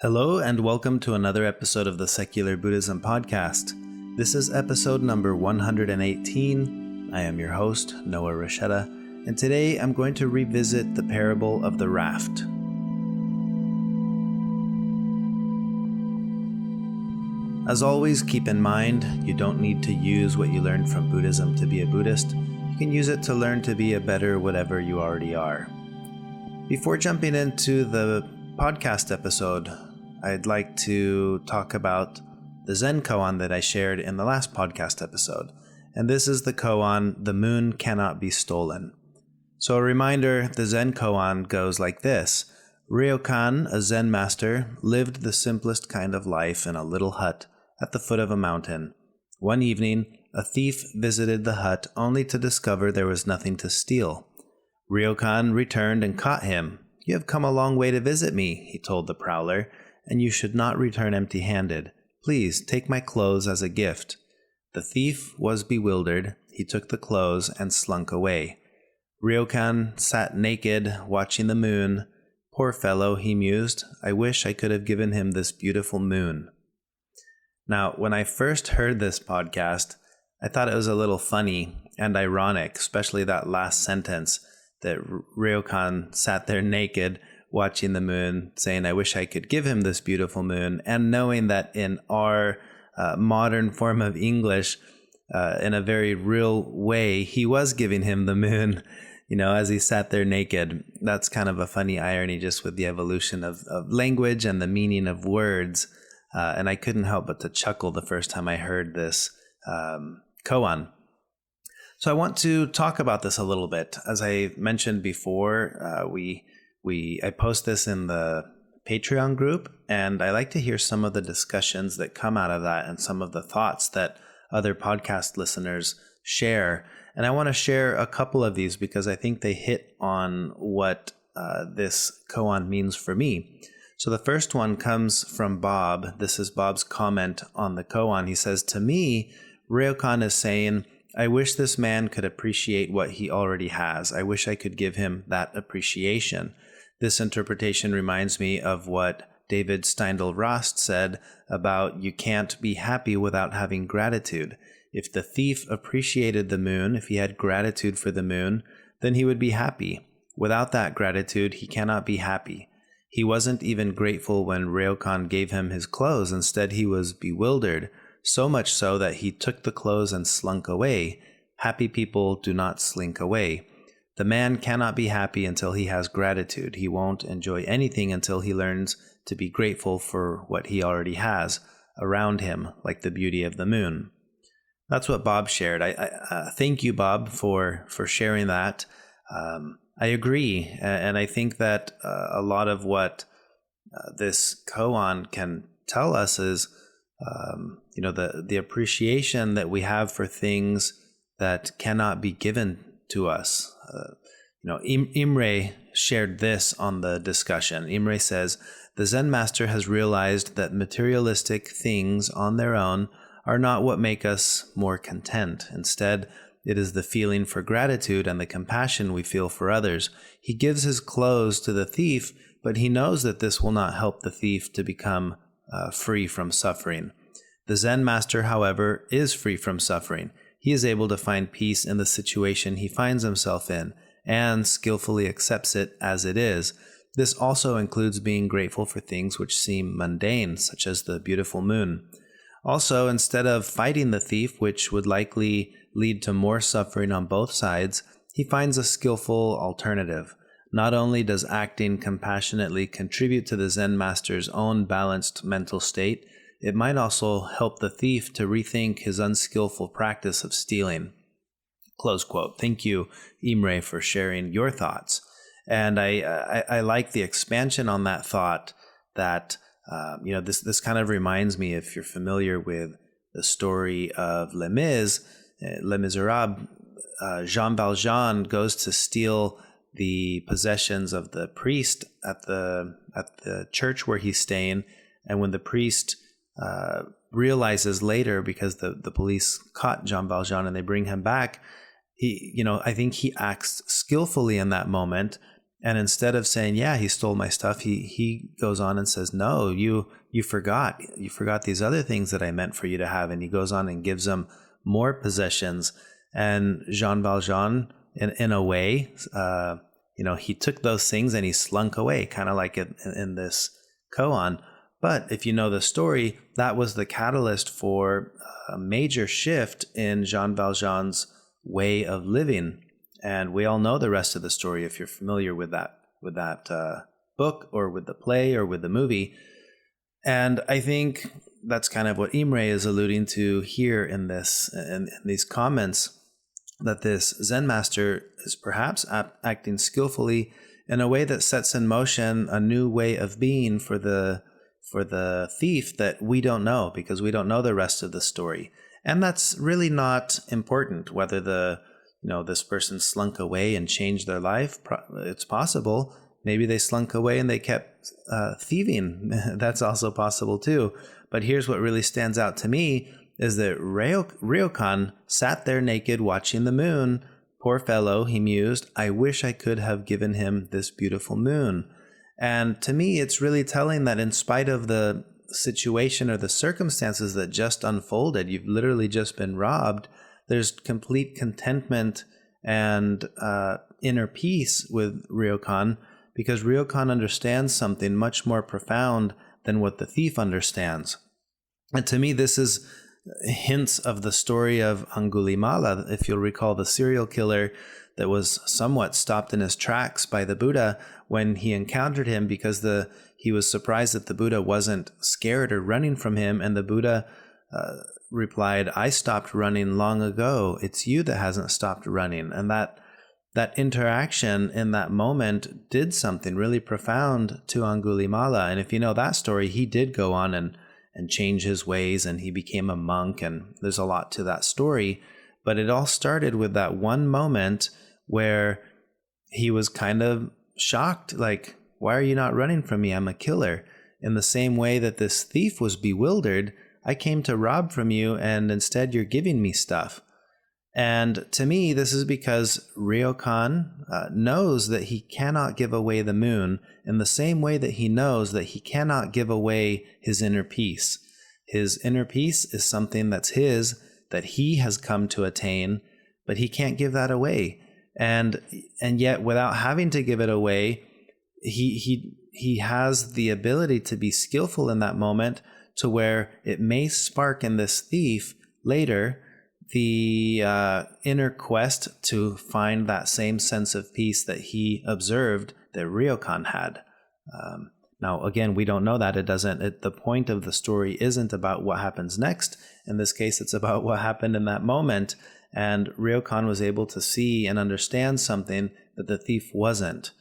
Hello and welcome to another episode of the Secular Buddhism Podcast. This is episode number 118. I am your host, Noah Rasheta, and today I'm going to revisit the parable of the raft. As always, keep in mind, you don't need to use what you learned from Buddhism to be a Buddhist. You can use it to learn to be a better whatever you already are. Before jumping into the podcast episode, I'd like to talk about the Zen koan that I shared in the last podcast episode. And this is the koan, "The Moon Cannot Be Stolen." So a reminder, the Zen koan goes like this. Ryokan, a Zen master, lived the simplest kind of life in a little hut at the foot of a mountain. One evening, a thief visited the hut only to discover there was nothing to steal. Ryokan returned and caught him. "You have come a long way to visit me," he told the prowler, "and you should not return empty-handed. Please take my clothes as a gift." The thief was bewildered. He took the clothes and slunk away. Ryokan sat naked, watching the moon. "Poor fellow," he mused. "I wish I could have given him this beautiful moon." Now, when I first heard this podcast, I thought it was a little funny and ironic, especially that last sentence, that Ryokan sat there naked, watching the moon, saying, "I wish I could give him this beautiful moon," and knowing that in our modern form of English, in a very real way, he was giving him the moon, as he sat there naked. That's kind of a funny irony just with the evolution of language and the meaning of words. And I couldn't help but to chuckle the first time I heard this koan. So I want to talk about this a little bit. As I mentioned before, I post this in the Patreon group, and I like to hear some of the discussions that come out of that and some of the thoughts that other podcast listeners share. And I want to share a couple of these because I think they hit on what this koan means for me. So the first one comes from Bob. This is Bob's comment on the koan. He says, "To me, Ryokan is saying, I wish this man could appreciate what he already has. I wish I could give him that appreciation." This interpretation reminds me of what David Steindl-Rast said about you can't be happy without having gratitude. If the thief appreciated the moon, if he had gratitude for the moon, then he would be happy. Without that gratitude, he cannot be happy. He wasn't even grateful when Ryokan gave him his clothes. Instead, he was bewildered, so much so that he took the clothes and slunk away. Happy people do not slink away. The man cannot be happy until he has gratitude. He won't enjoy anything until he learns to be grateful for what he already has around him, like the beauty of the moon. That's what Bob shared. I thank you, Bob, for sharing that. I agree, and I think that a lot of what this koan can tell us is, the appreciation that we have for things that cannot be given to us. Imre shared this on the discussion. Imre says, "The Zen master has realized that materialistic things on their own are not what make us more content. Instead, it is the feeling for gratitude and the compassion we feel for others. He gives his clothes to the thief, but he knows that this will not help the thief to become free from suffering. The Zen master, however, is free from suffering. He is able to find peace in the situation he finds himself in and skillfully accepts it as it is. This also includes being grateful for things which seem mundane, such as the beautiful moon. Also, instead of fighting the thief, which would likely lead to more suffering on both sides, he finds a skillful alternative. Not only does acting compassionately contribute to the Zen master's own balanced mental state, it might also help the thief to rethink his unskillful practice of stealing." Close quote. Thank you, Imre, for sharing your thoughts. And I like the expansion on that thought that, this kind of reminds me, if you're familiar with the story of Les Miserables, Jean Valjean goes to steal the possessions of the priest at the church where he's staying. And when the priest realizes later, because the police caught Jean Valjean and they bring him back, I think he acts skillfully in that moment And instead of saying, yeah, he stole my stuff, he goes on and says, no, you forgot. You forgot these other things that I meant for you to have. And he goes on and gives him more possessions. And Jean Valjean, in a way, he took those things and he slunk away, kind of like in this koan. But if you know the story, that was the catalyst for a major shift in Jean Valjean's way of living. And we all know the rest of the story if you're familiar with that book or with the play or with the movie. And I think that's kind of what Imre is alluding to here in these comments, that this Zen master is perhaps acting skillfully in a way that sets in motion a new way of being for the thief that we don't know, because we don't know the rest of the story. And that's really not important, whether this person slunk away and changed their life. It's possible. Maybe they slunk away and they kept thieving. That's also possible too. But here's what really stands out to me is that Ryokan sat there naked watching the moon. Poor fellow, he mused, I wish I could have given him this beautiful moon. And to me, it's really telling that in spite of the situation or the circumstances that just unfolded, you've literally just been robbed, there's complete contentment and inner peace with Ryokan, because Ryokan understands something much more profound than what the thief understands. And to me, this is hints of the story of Angulimala. If you'll recall, the serial killer that was somewhat stopped in his tracks by the Buddha when he encountered him, because he was surprised that the Buddha wasn't scared or running from him. And the Buddha replied, I stopped running long ago. It's you that hasn't stopped running. And that interaction in that moment did something really profound to Angulimala. And if you know that story, he did go on and change his ways, and he became a monk. And there's a lot to that story. But it all started with that one moment where he was kind of shocked, like, why are you not running from me? I'm a killer. In the same way that this thief was bewildered, I came to rob from you, and instead you're giving me stuff. And to me, this is because Ryokan knows that he cannot give away the moon in the same way that he knows that he cannot give away his inner peace. His inner peace is something that's his, that he has come to attain, but he can't give that away. And yet, without having to give it away, he has the ability to be skillful in that moment, to where it may spark in this thief later the inner quest to find that same sense of peace that he observed that Ryokan had. Now, again, we don't know that. The point of the story isn't about what happens next. In this case, it's about what happened in that moment. And Ryokan was able to see and understand something that the thief wasn't.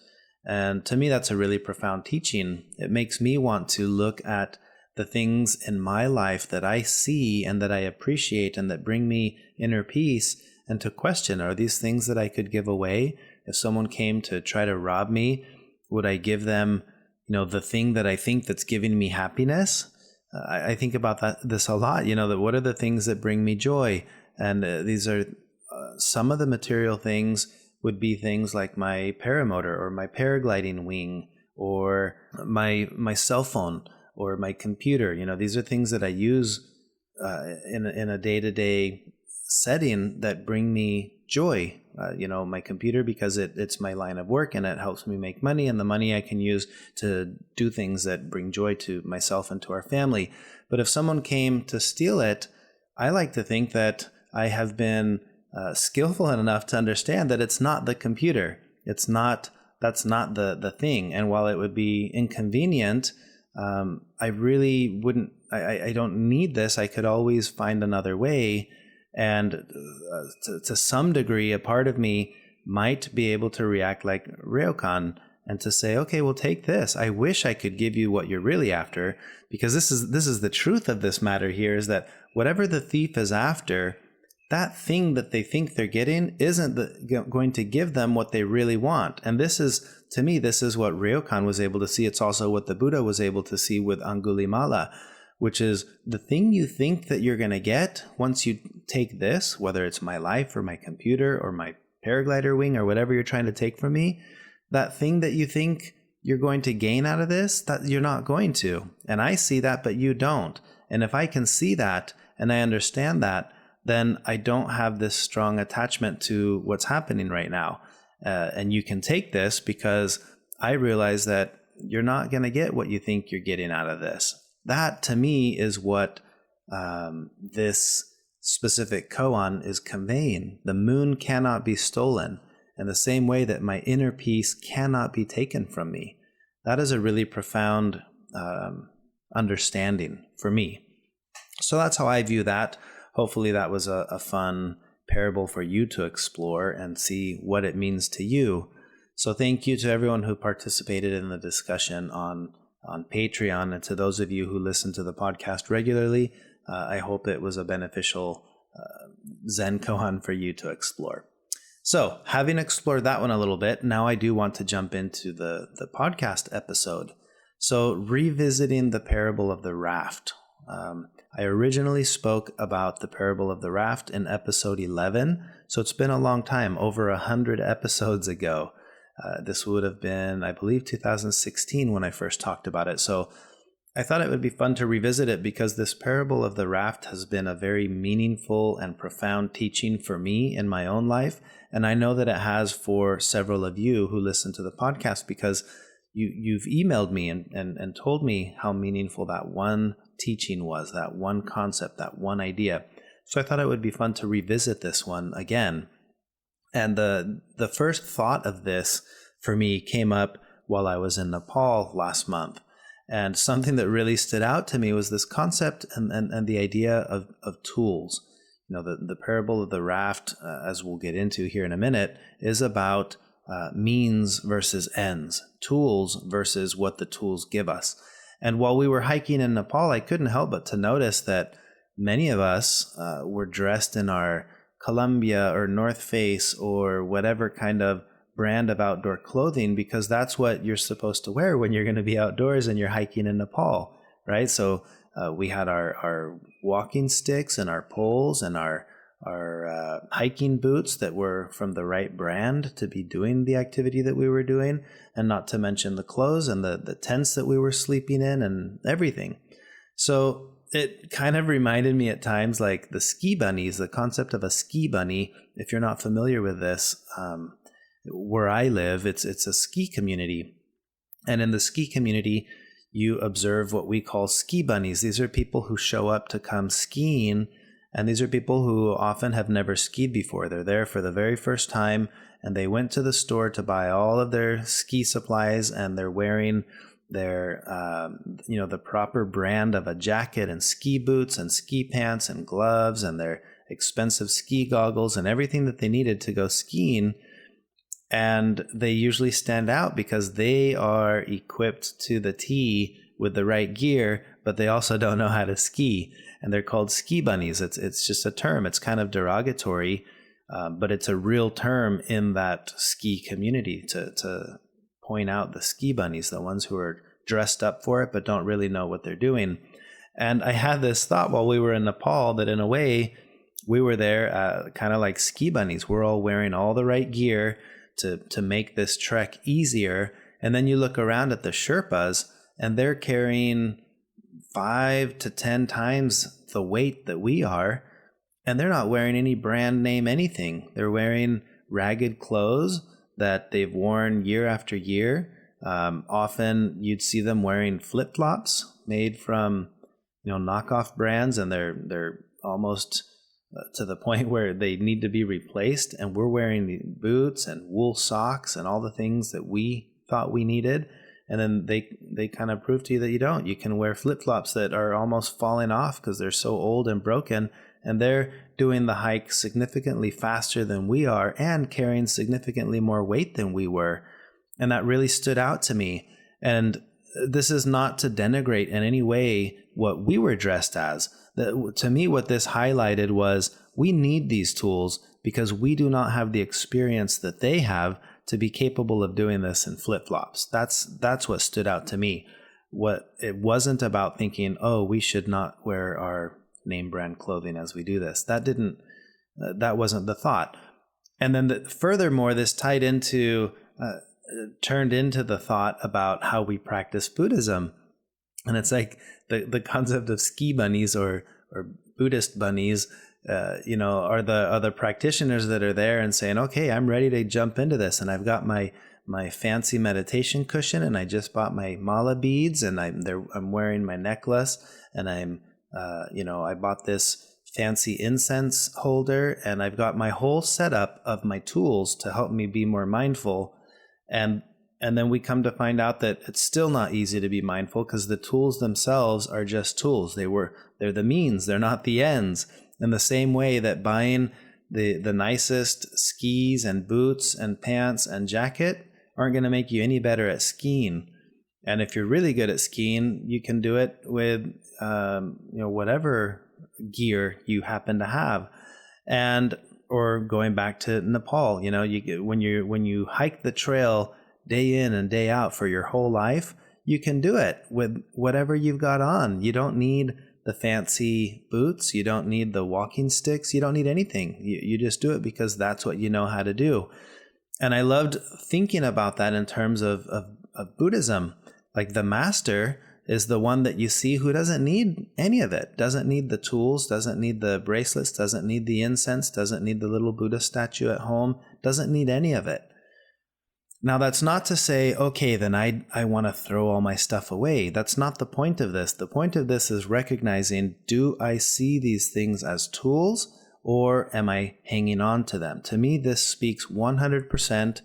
And to me, that's a really profound teaching. It makes me want to look at the things in my life that I see and that I appreciate and that bring me inner peace, and to question, are these things that I could give away? If someone came to try to rob me, would I give them, the thing that I think that's giving me happiness? I think about this a lot, that what are the things that bring me joy? And these are some of the material things would be things like my paramotor or my paragliding wing or my cell phone or my computer. These are things that I use in a day-to-day setting that bring me joy. My computer, because it's my line of work and it helps me make money, and the money I can use to do things that bring joy to myself and to our family. But if someone came to steal it, I like to think that I have been skillful enough to understand that it's not the computer. That's not the thing. And while it would be inconvenient, I really wouldn't, I don't need this. I could always find another way. And to some degree, a part of me might be able to react like Ryokan and to say, okay, well, take this. I wish I could give you what you're really after, because this is the truth of this matter here, is that whatever the thief is after, that thing that they think they're getting isn't going to give them what they really want. And this is, to me, this is what Ryokan was able to see. It's also what the Buddha was able to see with Angulimala, which is the thing you think that you're going to get once you take this, whether it's my life or my computer or my paraglider wing or whatever you're trying to take from me, that thing that you think you're going to gain out of this, that you're not going to. And I see that, but you don't. And if I can see that and I understand that, then I don't have this strong attachment to what's happening right now. And you can take this because I realize that you're not going to get what you think you're getting out of this. That, to me, is what this specific koan is conveying. The moon cannot be stolen, in the same way that my inner peace cannot be taken from me. That is a really profound understanding for me. So that's how I view that. Hopefully that was a fun parable for you to explore and see what it means to you. So thank you to everyone who participated in the discussion on Patreon, and to those of you who listen to the podcast regularly. I hope it was a beneficial Zen koan for you to explore. So having explored that one a little bit, now I do want to jump into the podcast episode. So revisiting the parable of the raft. I originally spoke about the parable of the raft in episode 11. So it's been a long time, over 100 episodes ago. This would have been, I believe, 2016 when I first talked about it. So I thought it would be fun to revisit it because this parable of the raft has been a very meaningful and profound teaching for me in my own life. And I know that it has for several of you who listen to the podcast, because you've emailed me and told me how meaningful that one teaching was, that one concept, that one idea. So I thought it would be fun to revisit this one again. And the first thought of this for me came up while I was in Nepal last month. And something that really stood out to me was this concept and the idea of tools. You know, the parable of the raft, as we'll get into here in a minute, is about means versus ends, tools versus what the tools give us. And while we were hiking in Nepal, I couldn't help but to notice that many of us were dressed in our Columbia or North Face or whatever kind of brand of outdoor clothing, because that's what you're supposed to wear when you're going to be outdoors and you're hiking in Nepal, right? So we had our walking sticks and our poles and our hiking boots that were from the right brand to be doing the activity that we were doing, and not to mention the clothes and the tents that we were sleeping in and everything. So it kind of reminded me at times like the ski bunnies, the concept of a ski bunny. If you're not familiar with this, where I live, it's a ski community. And in the ski community, you observe what we call ski bunnies. These are people who show up to come skiing, and these are people who often have never skied before. They're there for the very first time, and they went to the store to buy all of their ski supplies, and they're wearing their, the proper brand of a jacket and ski boots and ski pants and gloves and their expensive ski goggles and everything that they needed to go skiing. And they usually stand out because they are equipped to the T with the right gear, but they also don't know how to ski. And they're called ski bunnies. It's just a term. It's kind of derogatory, but it's a real term in that ski community to point out the ski bunnies, the ones who are dressed up for it but don't really know what they're doing. And I had this thought while we were in Nepal that in a way we were there kind of like ski bunnies. We're all wearing all the right gear to make this trek easier. And then you look around at the Sherpas and they're carrying 5 to 10 times the weight that we are, and they're not wearing any brand name anything. They're wearing ragged clothes that they've worn year after year. Often you'd see them wearing flip-flops made from knockoff brands, and they're almost to the point where they need to be replaced, and we're wearing the boots and wool socks and all the things that we thought we needed. And then they kind of prove to you that you don't. You can wear flip-flops that are almost falling off because they're so old and broken, and they're doing the hike significantly faster than we are and carrying significantly more weight than we were. And that really stood out to me. And this is not to denigrate in any way what we were dressed as. To me, what this highlighted was we need these tools because we do not have the experience that they have to be capable of doing this in flip-flops. That's what stood out to me. It wasn't about thinking, oh, we should not wear our name brand clothing as we do this. That wasn't the thought. And then furthermore, this tied into turned into the thought about how we practice Buddhism. And it's like the concept of ski bunnies or Buddhist bunnies, are the practitioners that are there and saying, okay, I'm ready to jump into this. And I've got my fancy meditation cushion, and I just bought my mala beads, and I'm wearing my necklace, and I bought this fancy incense holder, and I've got my whole setup of my tools to help me be more mindful. And then we come to find out that it's still not easy to be mindful, because the tools themselves are just tools. They're the means, they're not the ends. In the same way that buying the nicest skis and boots and pants and jacket aren't going to make you any better at skiing. And if you're really good at skiing, you can do it with whatever gear you happen to have. Or going back to Nepal, when you hike the trail day in and day out for your whole life, you can do it with whatever you've got on. You don't need the fancy boots. You don't need the walking sticks. You don't need anything. You just do it because that's what you know how to do. And I loved thinking about that in terms of Buddhism. Like, the master is the one that you see who doesn't need any of it, doesn't need the tools, doesn't need the bracelets, doesn't need the incense, doesn't need the little Buddha statue at home, doesn't need any of it. Now, that's not to say, okay, then I want to throw all my stuff away. That's not the point of this. The point of this is recognizing, do I see these things as tools, or am I hanging on to them? To me, this speaks 100%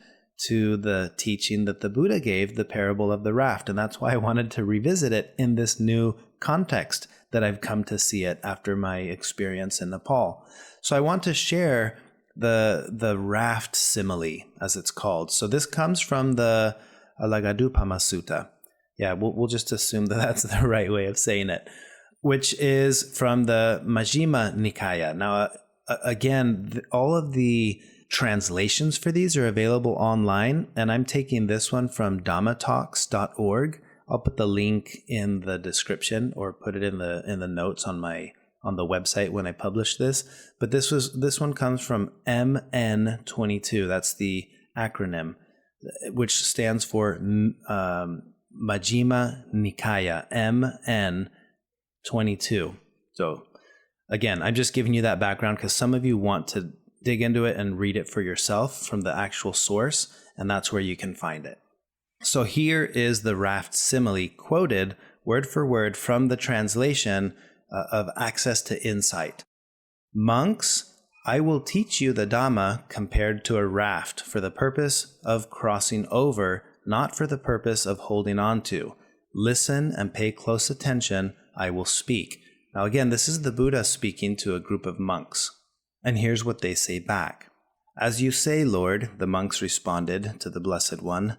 to the teaching that the Buddha gave, the parable of the raft. And that's why I wanted to revisit it in this new context that I've come to see it after my experience in Nepal. So I want to share the raft simile, as it's called. So this comes from the Alagadupama Sutta. Yeah, we'll just assume that that's the right way of saying it, which is from the Majjhima Nikaya. Now, again, all of the translations for these are available online, and I'm taking this one from dhammatalks.org. I'll put the link in the description, or put it in the notes on the website when I publish this. But this one comes from MN22. That's the acronym, which stands for Majjhima Nikaya, MN22. So again, I'm just giving you that background because some of you want to dig into it and read it for yourself from the actual source, and that's where you can find it. So here is the raft simile, quoted word for word from the translation of Access to Insight. Monks, I will teach you the Dhamma compared to a raft for the purpose of crossing over, not for the purpose of holding on to. Listen and pay close attention. I will speak. Now again, this is the Buddha speaking to a group of monks. And here's what they say back. As you say, Lord, the monks responded to the Blessed One.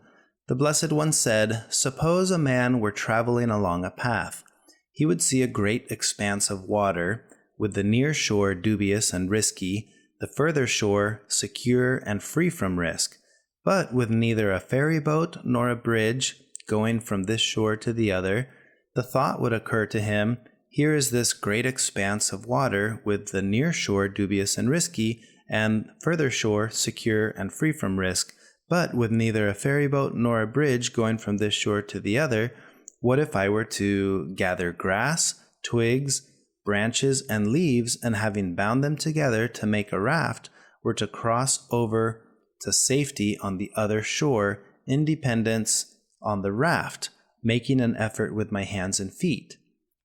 The Blessed One said, suppose a man were traveling along a path. He would see a great expanse of water, with the near shore dubious and risky, the further shore secure and free from risk, but with neither a ferry boat nor a bridge going from this shore to the other. The thought would occur to him, here is this great expanse of water with the near shore dubious and risky, and further shore secure and free from risk, but with neither a ferry boat nor a bridge going from this shore to the other. What if I were to gather grass, twigs, branches, and leaves, and having bound them together to make a raft, were to cross over to safety on the other shore, in dependence on the raft, making an effort with my hands and feet?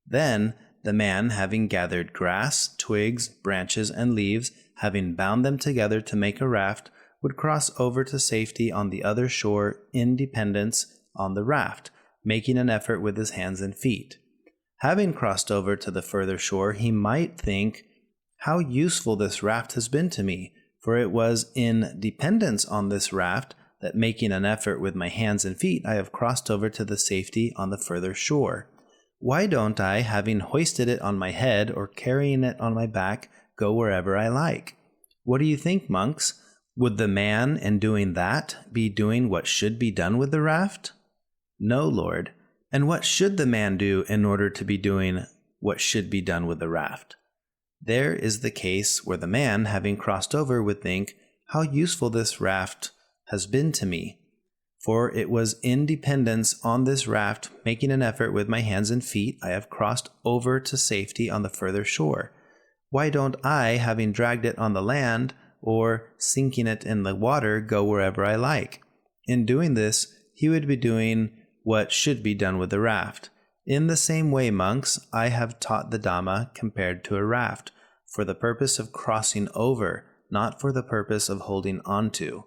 Then the man, having gathered grass, twigs, branches, and leaves, having bound them together to make a raft, would cross over to safety on the other shore, in dependence on the raft, making an effort with his hands and feet. Having crossed over to the further shore, he might think, how useful this raft has been to me, for it was in dependence on this raft that, making an effort with my hands and feet, I have crossed over to the safety on the further shore. Why don't I, having hoisted it on my head or carrying it on my back, go wherever I like? What do you think, monks? Would the man, in doing that, be doing what should be done with the raft? No, Lord. And what should the man do in order to be doing what should be done with the raft? There is the case where the man, having crossed over, would think, how useful this raft has been to me. For it was in dependence on this raft, making an effort with my hands and feet, I have crossed over to safety on the further shore. Why don't I, having dragged it on the land, or sinking it in the water, go wherever I like? In doing this, he would be doing what should be done with the raft. In the same way, monks, I have taught the Dhamma compared to a raft, for the purpose of crossing over, not for the purpose of holding onto.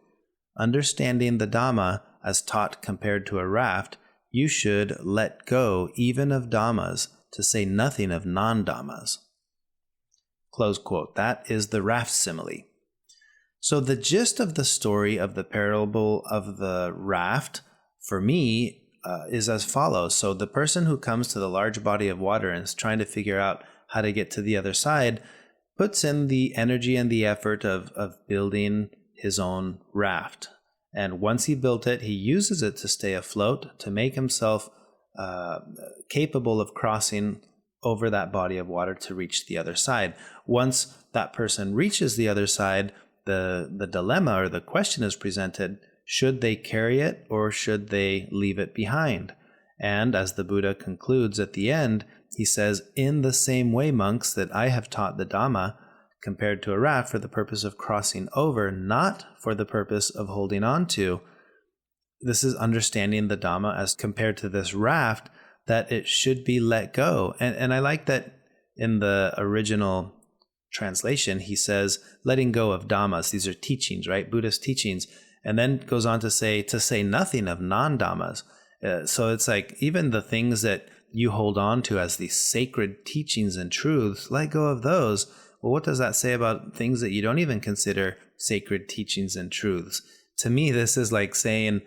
Understanding the Dhamma as taught compared to a raft, you should let go even of Dhammas, to say nothing of non-Dhammas. Close quote. That is the raft simile. So the gist of the story of the parable of the raft, for me, is as follows. So the person who comes to the large body of water and is trying to figure out how to get to the other side puts in the energy and the effort of building his own raft. And once he built it, he uses it to stay afloat, to make himself capable of crossing over that body of water to reach the other side. Once that person reaches the other side, the dilemma or the question is presented: should they carry it or should they leave it behind? And as the Buddha concludes at the end, he says, in the same way, monks, that I have taught the Dhamma compared to a raft for the purpose of crossing over, not for the purpose of holding on to. This is understanding the Dhamma as compared to this raft, that it should be let go. And I like that in the original translation, he says, letting go of Dhammas. These are teachings, right? Buddhist teachings. And then goes on to say nothing of non-Dhammas. So it's like even the things that you hold on to as these sacred teachings and truths, let go of those. Well, what does that say about things that you don't even consider sacred teachings and truths? To me, this is like saying,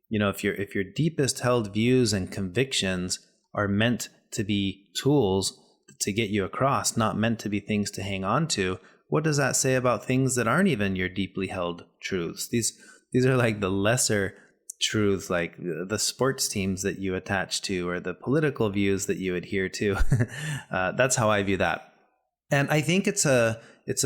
if your deepest held views and convictions are meant to be tools to get you across, not meant to be things to hang on to, what does that say about things that aren't even your deeply held truths? These are like the lesser truths, like the sports teams that you attach to or the political views that you adhere to. That's how I view that. And I think it's a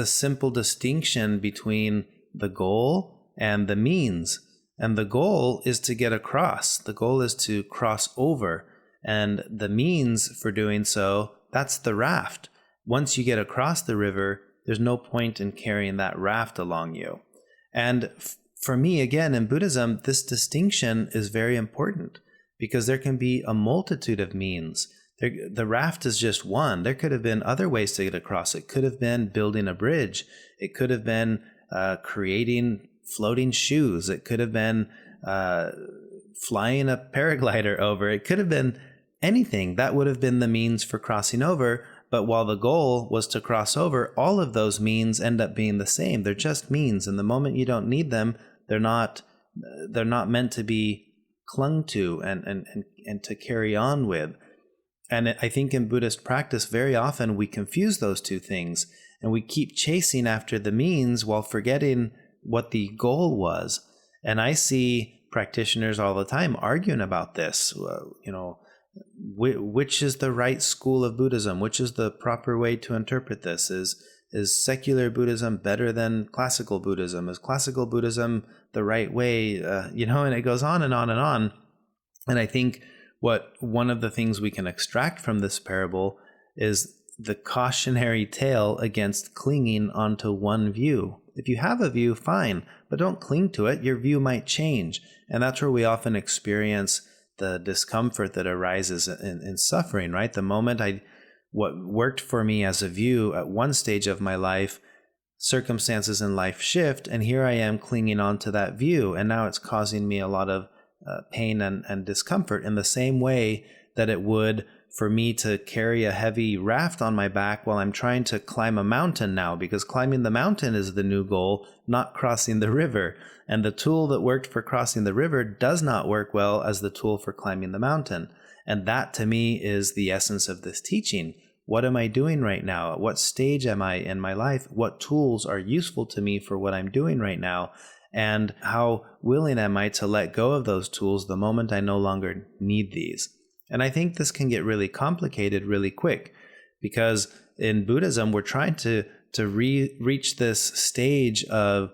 simple distinction between the goal and the means. And the goal is to get across. The goal is to cross over. And the means for doing so, that's the raft. Once you get across the river, there's no point in carrying that raft along you. And for me, again, in Buddhism, this distinction is very important because there can be a multitude of means. The raft is just one. There could have been other ways to get across. It could have been building a bridge. It could have been creating floating shoes. It could have been flying a paraglider over. It could have been anything. That would have been the means for crossing over. But while the goal was to cross over, all of those means end up being the same. They're just means. And the moment you don't need them, they're not meant to be clung to and to carry on with. And I think in Buddhist practice, very often we confuse those two things and we keep chasing after the means while forgetting what the goal was. And I see practitioners all the time arguing about this, which is the right school of Buddhism? Which is the proper way to interpret this? Is secular Buddhism better than classical Buddhism? Is classical Buddhism the right way? And it goes on and on and on. And I think one of the things we can extract from this parable is the cautionary tale against clinging onto one view. If you have a view, fine, but don't cling to it. Your view might change. And that's where we often experience the discomfort that arises in suffering, right? The moment what worked for me as a view at one stage of my life, circumstances in life shift, and here I am clinging on to that view, and now it's causing me a lot of pain and discomfort in the same way that it would for me to carry a heavy raft on my back while I'm trying to climb a mountain now, because climbing the mountain is the new goal, not crossing the river. And the tool that worked for crossing the river does not work well as the tool for climbing the mountain. And that to me is the essence of this teaching. What am I doing right now? At what stage am I in my life? What tools are useful to me for what I'm doing right now? And how willing am I to let go of those tools the moment I no longer need these? And I think this can get really complicated really quick, because in Buddhism, we're trying to reach this stage of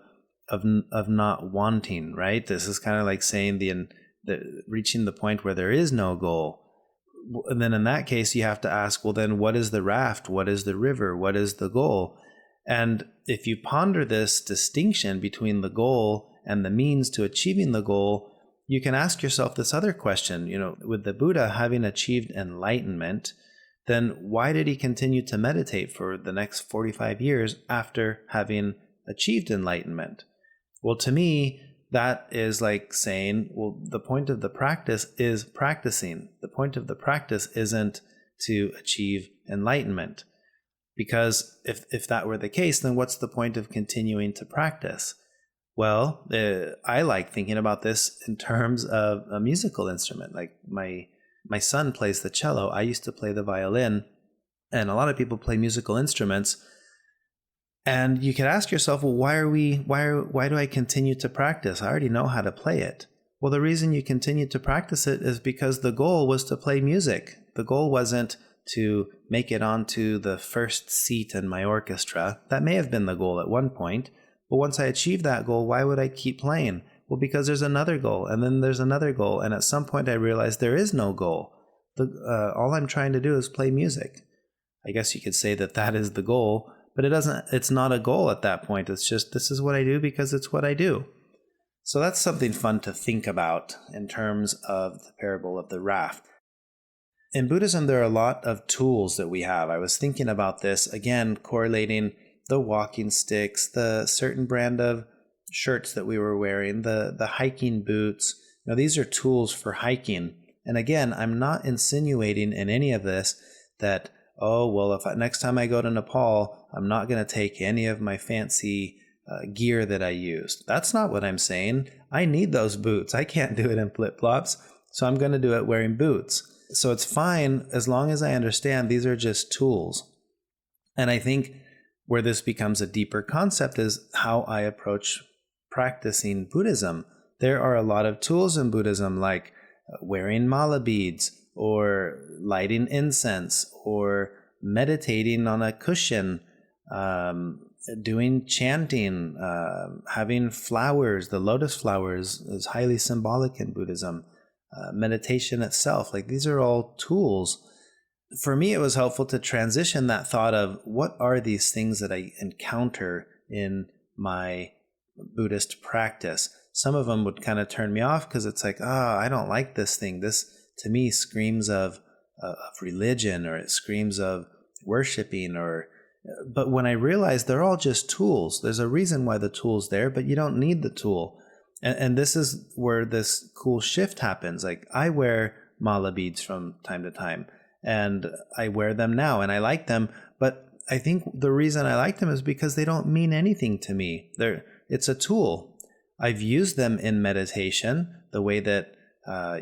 of not wanting, right? This is kind of like saying the reaching the point where there is no goal. And then in that case, you have to ask, well, then what is the raft? What is the river? What is the goal? And if you ponder this distinction between the goal and the means to achieving the goal, you can ask yourself this other question, with the Buddha having achieved enlightenment, then why did he continue to meditate for the next 45 years after having achieved enlightenment? Well, to me, that is like saying, well, the point of the practice is practicing. The point of the practice isn't to achieve enlightenment. Because if that were the case, then what's the point of continuing to practice? Well, I like thinking about this in terms of a musical instrument. Like my son plays the cello. I used to play the violin, and a lot of people play musical instruments. And you could ask yourself, well, why do I continue to practice? I already know how to play it. Well, the reason you continue to practice it is because the goal was to play music. The goal wasn't to make it onto the first seat in my orchestra. That may have been the goal at one point. But once I achieved that goal, why would I keep playing? Well, because there's another goal, and then there's another goal. And at some point I realized there is no goal. All I'm trying to do is play music. I guess you could say that is the goal. But it's not a goal at that point. It's just, this is what I do because it's what I do. So that's something fun to think about in terms of the parable of the raft. In Buddhism, there are a lot of tools that we have. I was thinking about this, again, correlating the walking sticks, the certain brand of shirts that we were wearing, the hiking boots. These are tools for hiking. And again, I'm not insinuating in any of this that, next time I go to Nepal, I'm not going to take any of my fancy gear that I used. That's not what I'm saying. I need those boots. I can't do it in flip-flops, so I'm going to do it wearing boots. So it's fine as long as I understand these are just tools. And I think where this becomes a deeper concept is how I approach practicing Buddhism. There are a lot of tools in Buddhism, like wearing mala beads, or lighting incense, or meditating on a cushion, doing chanting, having flowers. The lotus flowers is highly symbolic in Buddhism. Meditation itself, like these are all tools. For me, it was helpful to transition that thought of what are these things that I encounter in my Buddhist practice. Some of them would kind of turn me off because it's like, I don't like this thing. This to me screams of religion, or it screams of worshiping, but when I realized they're all just tools, there's a reason why the tool's there, but you don't need the tool. And this is where this cool shift happens. Like I wear mala beads from time to time, and I wear them now and I like them, but I think the reason I like them is because they don't mean anything to me. It's a tool. I've used them in meditation the way that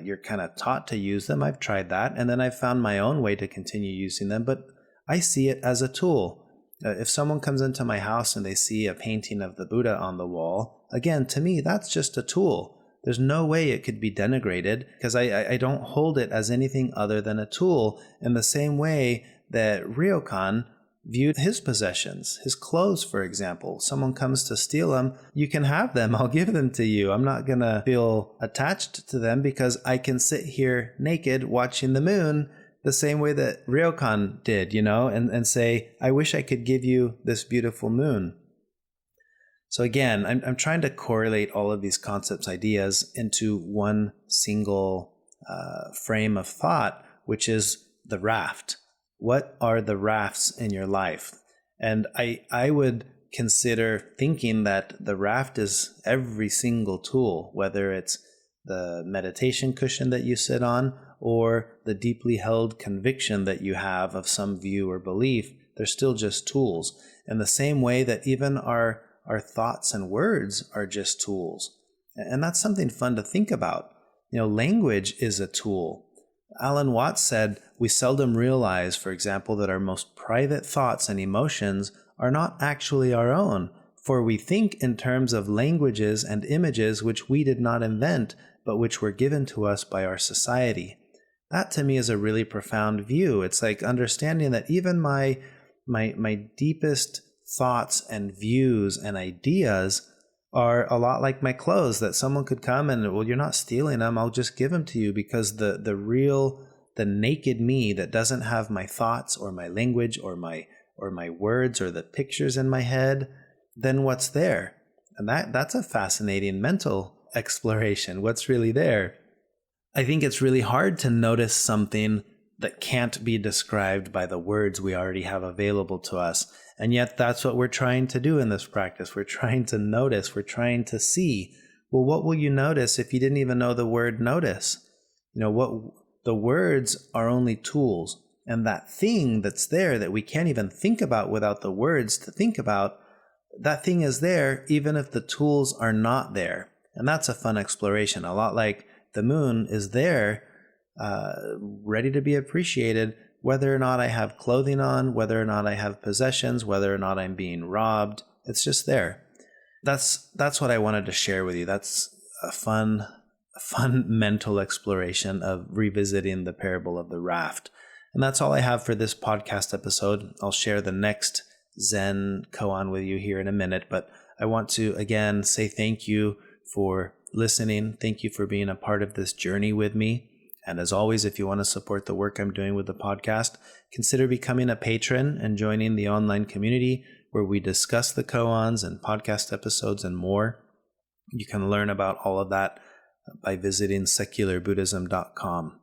you're kind of taught to use them. I've tried that, and then I've found my own way to continue using them, but I see it as a tool. If someone comes into my house and they see a painting of the Buddha on the wall, again, to me, that's just a tool. There's no way it could be denigrated because I don't hold it as anything other than a tool, in the same way that Ryokan viewed his possessions, his clothes, for example. Someone comes to steal them, you can have them, I'll give them to you. I'm not going to feel attached to them because I can sit here naked watching the moon the same way that Ryokan did, and say, I wish I could give you this beautiful moon. So again, I'm trying to correlate all of these concepts, ideas into one single frame of thought, which is the raft. What are the rafts in your life? And I would consider thinking that the raft is every single tool, whether it's the meditation cushion that you sit on or the deeply held conviction that you have of some view or belief. They're still just tools. In the same way that even our thoughts and words are just tools. And that's something fun to think about. Language is a tool. Alan Watts said, we seldom realize, for example, that our most private thoughts and emotions are not actually our own, for we think in terms of languages and images which we did not invent, but which were given to us by our society. That to me is a really profound view. It's like understanding that even my deepest thoughts and views and ideas are a lot like my clothes, that someone could come and, well, you're not stealing them, I'll just give them to you, because the naked me that doesn't have my thoughts or my language or my words or the pictures in my head, then what's there? And that's a fascinating mental exploration. What's really there? I think it's really hard to notice something that can't be described by the words we already have available to us. And yet that's what we're trying to do in this practice. We're trying to notice, we're trying to see. Well, what will you notice if you didn't even know the word notice? The words are only tools. And that thing that's there that we can't even think about without the words to think about, that thing is there even if the tools are not there. And that's a fun exploration. A lot like the moon is there, ready to be appreciated, whether or not I have clothing on, whether or not I have possessions, whether or not I'm being robbed. It's just there. That's what I wanted to share with you. That's a fun mental exploration of revisiting the parable of the raft. And that's all I have for this podcast episode. I'll share the next Zen koan with you here in a minute, but I want to again say thank you for listening. Thank you for being a part of this journey with me. And as always, if you want to support the work I'm doing with the podcast, consider becoming a patron and joining the online community where we discuss the koans and podcast episodes and more. You can learn about all of that by visiting secularbuddhism.com.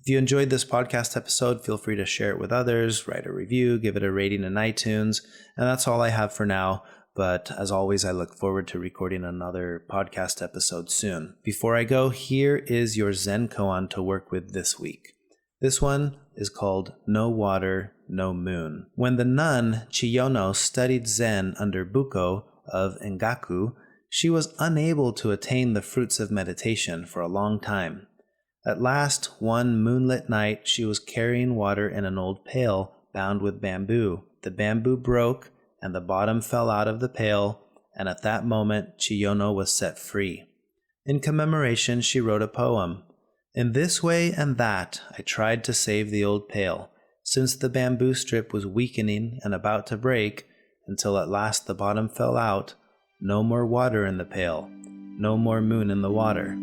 If you enjoyed this podcast episode, feel free to share it with others, write a review, give it a rating in iTunes, and that's all I have for now. But as always, I look forward to recording another podcast episode soon. Before I go, here is your Zen koan to work with this week. This one is called No Water, No Moon. When the nun Chiyono studied Zen under Buko of Engaku, she was unable to attain the fruits of meditation for a long time. At last, one moonlit night, she was carrying water in an old pail bound with bamboo. The bamboo broke, and the bottom fell out of the pail, and at that moment Chiyono was set free. In commemoration, she wrote a poem. In this way and that, I tried to save the old pail, since the bamboo strip was weakening and about to break, until at last the bottom fell out. No more water in the pail, no more moon in the water.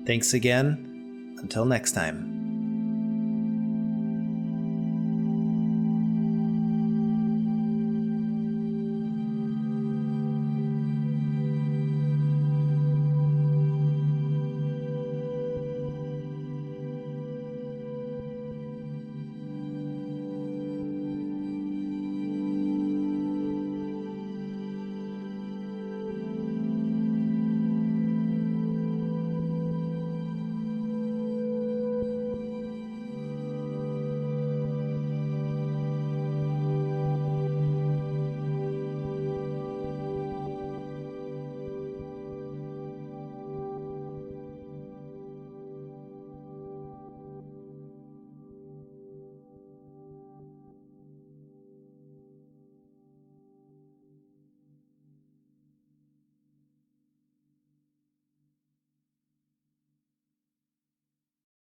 Thanks again. Until next time.